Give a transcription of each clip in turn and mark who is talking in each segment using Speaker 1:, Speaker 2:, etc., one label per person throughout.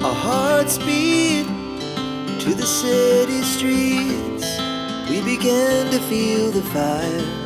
Speaker 1: Our hearts beat to the city streets. We began to feel the fire.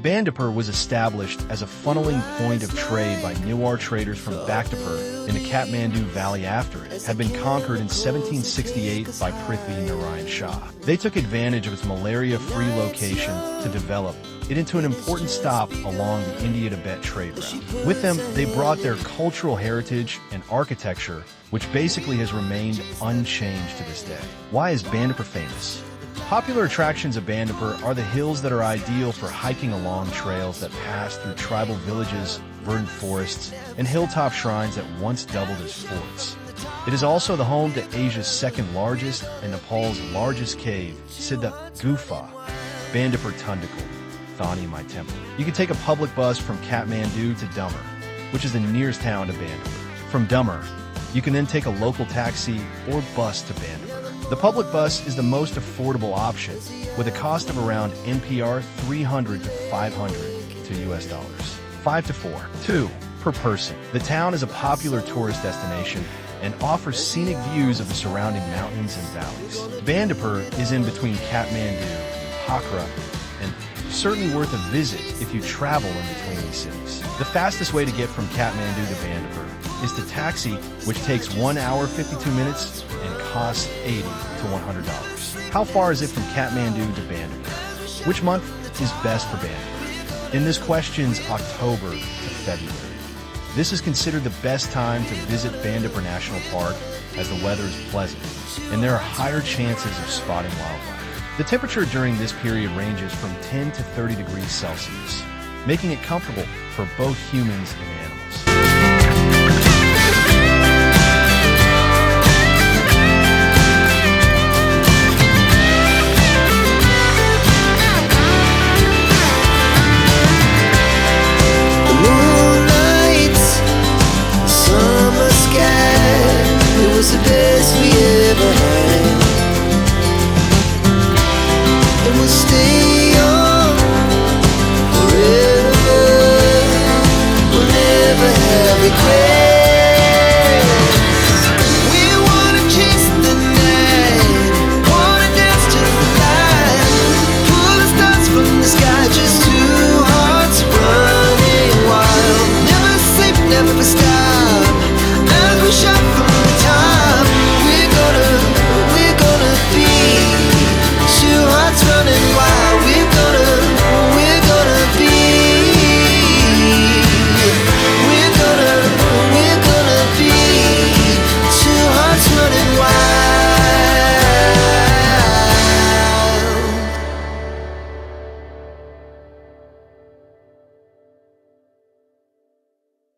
Speaker 2: Bandipur was established as a funneling point of trade by Newar traders from Bandipur in the Kathmandu Valley after it had been conquered in 1768 by Prithvi Narayan Shah. They took advantage of its malaria-free location to develop it into an important stop along the India-Tibet trade route. With them, they brought their cultural heritage and architecture, which basically has remained unchanged to this day. Why is Bandipur famous? Popular attractions of Bandipur are the hills that are ideal for hiking along trails that pass through tribal villages, verdant forests, and hilltop shrines that once doubled as forts. It is also the home to Asia's second largest and Nepal's largest cave, Siddha Gufa, Bandipur Tundakul, Thani My Temple. You can take a public bus from Kathmandu to Dummer, which is the nearest town to Bandipur. From Dummer, you can then take a local taxi or bus to Bandipur. The public bus is the most affordable option, with a cost of around NPR 300 to 500 to US dollars. 5 to 4. 2 per person. The town is a popular tourist destination and offers scenic views of the surrounding mountains and valleys. Bandipur is in between Kathmandu, Pokhara, and certainly worth a visit if you travel in between these cities. The fastest way to get from Kathmandu to Bandipur is to taxi, which takes 1 hour 52 minutes and costs $80 to $100. How far is it from Kathmandu to Bandipur? Which month is best for Bandipur? In this question's October to February. This is considered the best time to visit Bandipur National Park as the weather is pleasant and there are higher chances of spotting wildlife. The temperature during this period ranges from 10 to 30 degrees Celsius, making it comfortable for both humans and animals.
Speaker 1: The best we ever had, and we'll stay on forever. We'll never have regrets. We wanna chase the night, wanna dance to the light, pull the stars from the sky, just two hearts running wild. Never sleep, never stop, as we shot from the top. Running wild, we're gonna be two hearts running wild.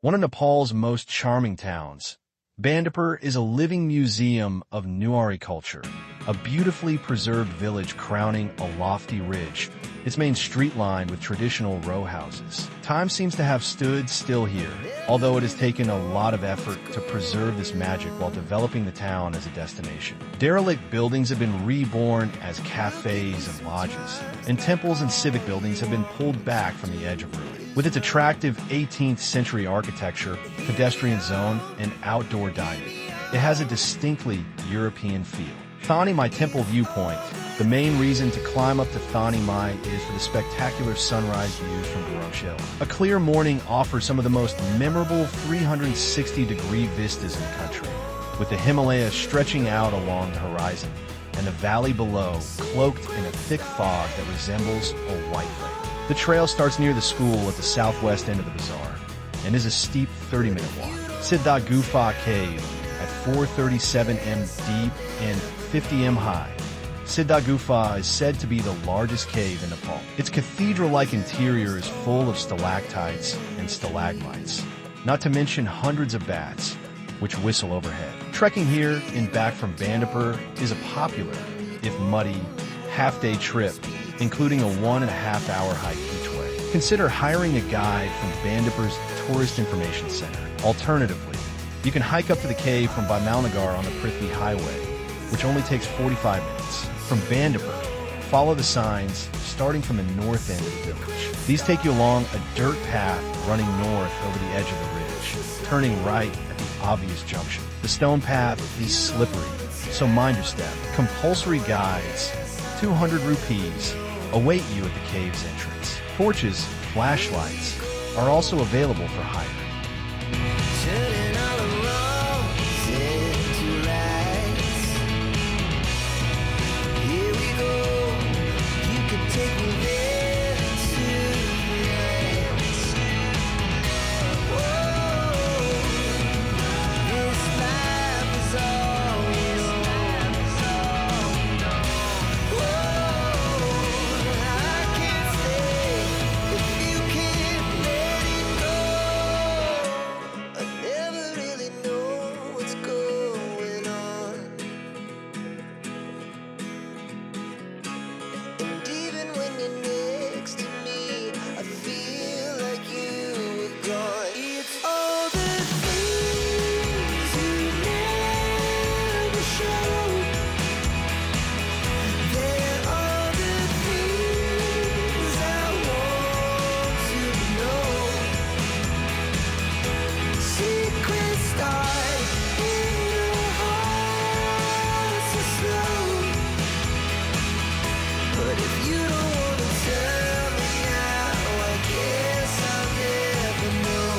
Speaker 2: One of Nepal's most charming towns, Bandipur is a living museum of Newari culture, a beautifully preserved village crowning a lofty ridge, its main street lined with traditional row houses. Time seems to have stood still here, although it has taken a lot of effort to preserve this magic while developing the town as a destination. Derelict buildings have been reborn as cafes and lodges, and temples and civic buildings have been pulled back from the edge of ruin. With its attractive 18th century architecture, pedestrian zone, and outdoor dining, it has a distinctly European feel. Thani My Temple viewpoint. The main reason to climb up to Thani Mai is for the spectacular sunrise views from Garosh Hill. A clear morning offers some of the most memorable 360-degree vistas in the country, with the Himalayas stretching out along the horizon and the valley below cloaked in a thick fog that resembles a white lake. The trail starts near the school at the southwest end of the bazaar and is a steep 30-minute walk. Siddha Gufa Cave at 437 m deep and 50 m high. Siddha Gufa is said to be the largest cave in Nepal. Its cathedral-like interior is full of stalactites and stalagmites, not to mention hundreds of bats, which whistle overhead. Trekking here and back from Bandipur is a popular, if muddy, half-day trip, including a 1.5-hour hike each way. Consider hiring a guide from Bandipur's Tourist Information Center. Alternatively, you can hike up to the cave from Bimalnagar on the Prithvi Highway, which only takes 45 minutes. From Bandipur, follow the signs starting from the north end of the village. These take you along a dirt path running north over the edge of the ridge, turning right at the obvious junction. The stone path is slippery, so mind your step. Compulsory guides, 200 rupees, await you at the cave's entrance. Torches, flashlights, are also available for hire.
Speaker 1: Turning all the wrongs into rights. Here we go. You can take me there tonight. Whoa, this life is all we know. Whoa, I can't stay if you can't let it go. I never really know what's going on. And even when you're next to me, I feel like you were gone. It's all the things you never show. They're all the things I want to know. Secrets start in your heart so slow. But if you don't wanna tell me now, I guess I'll never know.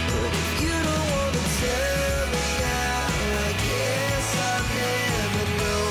Speaker 1: But if you don't wanna tell me now, I guess I'll never know.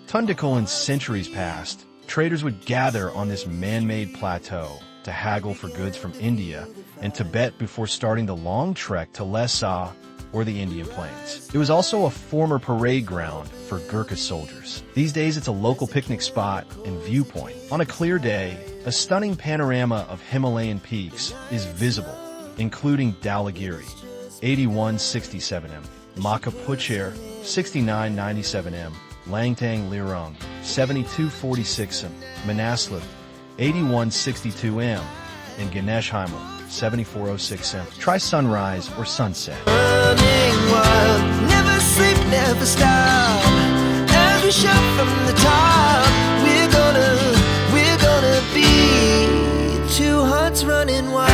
Speaker 2: Tundical in centuries past, traders would gather on this man-made plateau to haggle for goods from India and Tibet before starting the long trek to Lhasa or the Indian Plains. It was also a former parade ground for Gurkha soldiers. These days it's a local picnic spot and viewpoint. On a clear day, a stunning panorama of Himalayan peaks is visible, including Dhaulagiri, 8167 m, Makapucher, 6997 m, Langtang Lirong, 7246 m, Manaslu, 8162 m, and Ganesh Himal, 7406 m. Try sunrise or sunset.
Speaker 1: Running wild, never sleep, never stop. As we shout from the top, we're gonna be two hearts running wild.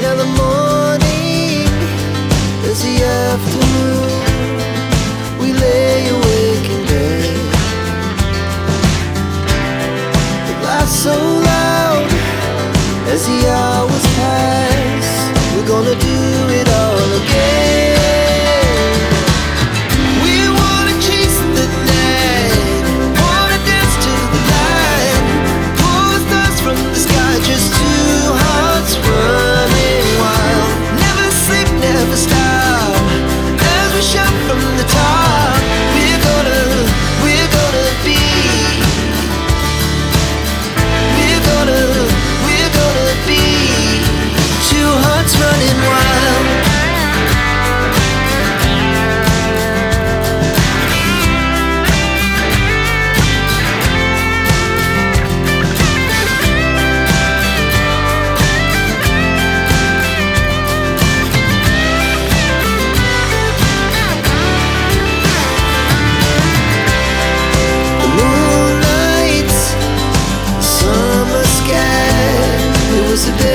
Speaker 1: Now the morning is the afternoon. We lay awake in bed. The laughs so loud as the hours pass. We're gonna do it all again. We wanna chase the night, wanna dance to the light, pull the stars from the sky, just two hearts running wild. Never sleep, never stop. As we shout from the top, we're gonna be. We're gonna be two hearts running wild. The moonlight, summer sky, it was a day